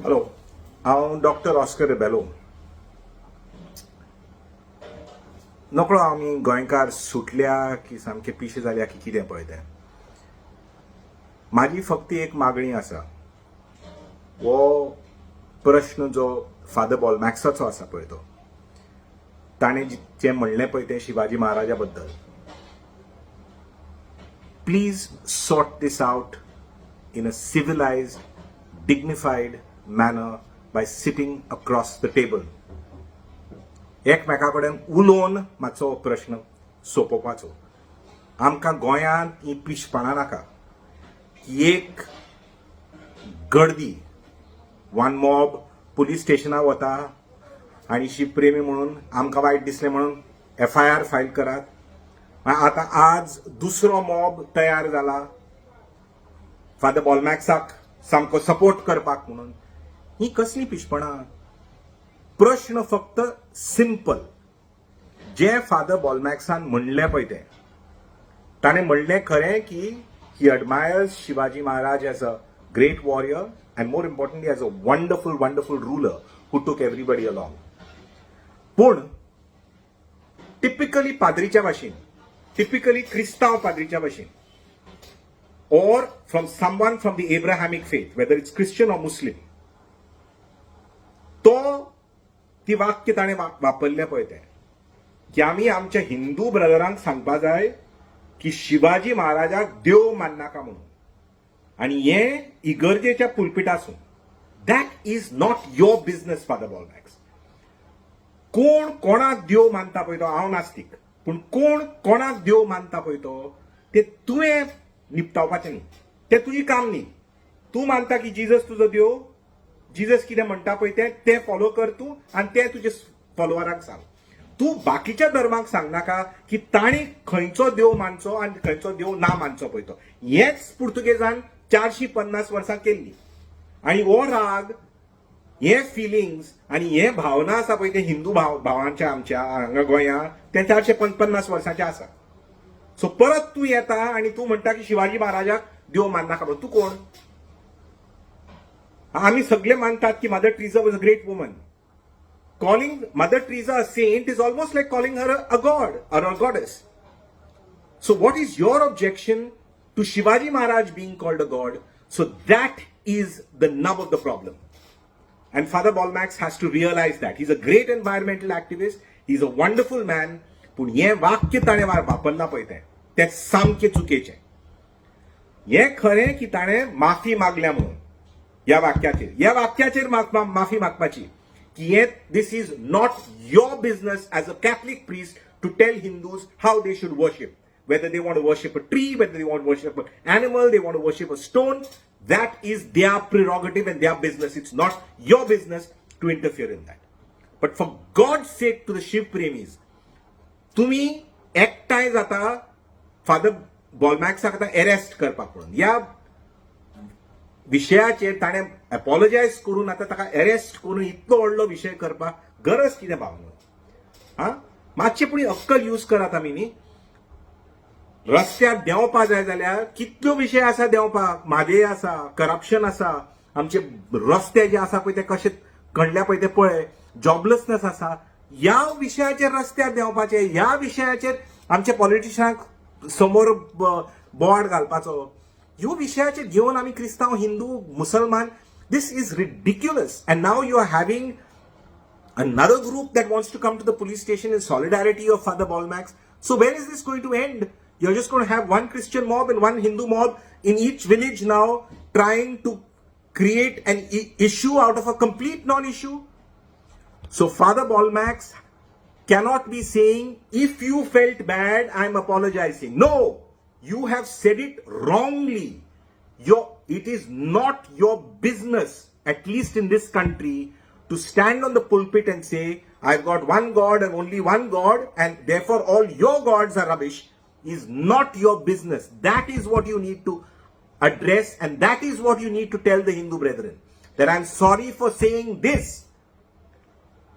Hello, हांव doctor Oscar Rebello. नकळो आमी गोंयकार सुटल्या की सामके पिशे जाल्या की कितें पळय तें. म्हाजी फक्त एक मागणी आसा. हो प्रश्न जो फादर बॉलमॅक्साचो आसा पळय तो, ताणें जें म्हणलें पळय तें शिवाजी महाराजा बद्दल, please sort this out in a civilized, dignified manner by sitting across the table. एकमेका कडेन उलोवन मातसो प्रश्न सोंपोवपाचो. आमकां गोंयांत ही पिशपणां नाका की एक गर्दी वन मॉब पुलीस स्टेशनार वता आनी शिवप्रेमी म्हणून आमकां वायट दिसलें म्हणून FIR फायल करात. आतां आज दुसरो मॉब तयार जाला फादर बॉलमॅक्साक सामको सपोर्ट करपाक म्हणून. ही कसली पिशपणां? प्रश्न फक्त सिंपल. जे फादर बॉलमॅक्सान म्हणलें पळय तें, ताणें म्हणलें खरें की he admires Shivaji Maharaj as a great warrior and more importantly as a wonderful ruler who took everybody along. पूण टिपिकली पाद्रीच्या भाशेन, टिपिकली क्रिस्तांव पाद्रीच्या भाशेन, or from someone from the Abrahamic faith, whether it's Christian or Muslim, ती वाक्य ताणें वापरलें पळय तें की आमी आमच्या हिंदू ब्रदरांक सांगपा जाय की शिवाजी महाराजाक देव माननाका म्हणून. आनी हें इगर्जेच्या पुलपिटासून. That is not your business father Bolmax. कोण कोणाक देव मानता पळय तो, हांव नास्तीक, पूण कोण कोणाक देव मानता पळय तो, ते तुवें निपटावपाचें न्ही. तें तुजी काम न्ही. तूं मानता की जिजस तुजो देव, जिजस कितें म्हणटा पळय तें फॉलो कर तूं आनी तें तुजे फॉलोवरांक सांग. तूं बाकीच्या धर्माक सांगनाका की तांणी खंयचो देव मानचो आनी खंयचो देव ना मानचो पळय तो. हेच पुर्तुगेजान 450 वर्सां केल्ली. आनी हो राग, हे फिलिंग्स आनी हे भावना आसा पळय ते हिंदू भावांच्या आमच्या हांगा गोंयांत ते 450 वर्सांचे आसा. सो परत तूं येता आनी तूं म्हणटा की शिवाजी महाराजाक देव माननाका म्हणून. तूं कोण? आमी सगळे मानतात की Mother Teresa was a great woman. Calling Mother Teresa a saint is almost like calling her a god और a goddess. So what is your objection to Shivaji Maharaj being called a god? So that is the nub of the problem. And Father Bolmax has to realize that. He's a great environmental activist. He's a wonderful man. पूण हे वाक्य ताणें वापरना पळय तें सामकें चुकीचें. हें खरें की ताणें माफी मागल्या म्हणून ह्या वाक्याचेर माफी मागपाची की हे this is not your business as a Catholic priest to tell Hindus how they should worship. Whether they want to worship a tree, whether they want to worship an animal, they want to worship a stone, that is their prerogative and their business. It's not your business to interfere in that. But for God's sake, to the Shiv Premis, तुम्ही एकठांय जाता father बॉलमॅक्साक आतां arrest करपाक म्हणून. ह्या विशयाचेर ताणें अपॉलोजायज करून आतां ताका अरेस्ट करून इतलो व्हडलो विशय करपाक गरज कितें भावना? मातशी पूण अक्कल यूज करात आमी न्ही. रस्त्यार देंवपा जाय जाल्यार कितल्यो विशय आसा देंवपाक. म्हादय आसा, करप्शन आसा, आमचे रस्ते जे आसा पळय ते कशे घडल्या पळय ते पळय, जॉबलेसनेस आसा. ह्या विशयाचेर रस्त्यार देंवपाचे, ह्या विशयाचेर आमचे पॉलिटिशियनांक समोर बोवाड घालपाचो, ह्यो विशयाचेर घेवन आमी क्रिस्तांव, हिंदू, मुसलमान, this is ridiculous. And now you are having another group that wants to come to the police station in solidarity of Father Bolmax. So where is this going to end? You're just going to have one Christian mob and one Hindu mob in each village now trying to create an issue out of a complete non-issue. So Father Bolmax cannot be saying, if you felt bad, I'm apologizing. No, you have said it wrongly. It is not your business, at least in this country, to stand on the pulpit and say, I've got one God and only one God, and therefore all your gods are rubbish, is not your business. That is what you need to address, and that is what you need to tell the Hindu brethren. That I'm sorry for saying this.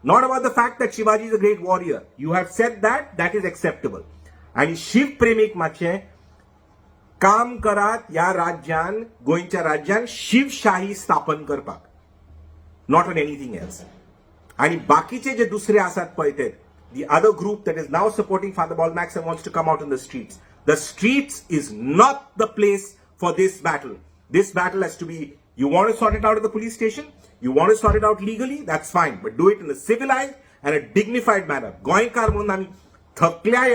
Not about the fact that Shivaji is a great warrior. You have said that, that is acceptable. And Shiv Premik मातशें काम करात ह्या राज्यान, गोंयच्या राज्यान शिवशाही स्थापन करपाक. not on anything else. आणि बाकीचे जे दुसरे असतात पळय ते, the other group that is now supporting Fr Bolmax and wants to come out in the streets. The streets is not the place for this battle. This battle has to be, you want to sort it out at the police station, you want to sort it out legally, that's fine, but do it in a civilized and a dignified manner. गोंयकार म्हणून आम्ही थकल्या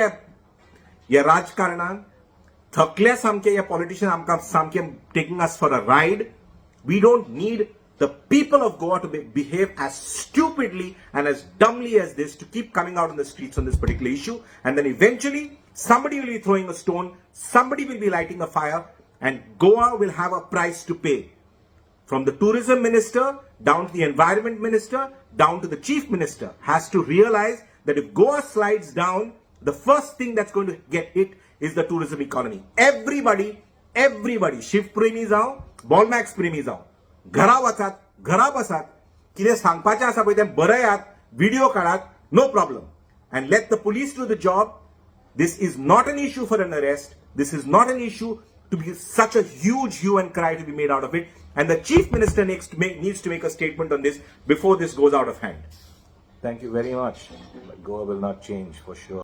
या राजकारणान, थकल्या सामके या politician आमकां सामके taking us for a ride. We don't need the people of Goa to behave as stupidly and as dumbly as this, to keep coming out on the streets on this particular issue, and then eventually somebody will be throwing a stone, somebody will be lighting a fire, and Goa will have a price to pay. From the tourism minister down to the environment minister down to the chief minister has to realize that if Goa slides down, the first thing that's going to get hit is the tourism economy. Everybody, Shiv Premi जाओ, Bolmax Premi जाओ, घरा वचात, घरा बसात, कितें सांगपाचें आसा पळय तें बरयात, व्हिडिओ काढात, no problem. And let the police do the job. This is not an issue for an arrest. This is not an issue to be such a huge hue and cry to be made out of it. And the chief minister needs to make a statement on this before this goes out of hand. Thank you very much. But Goa will not change for sure.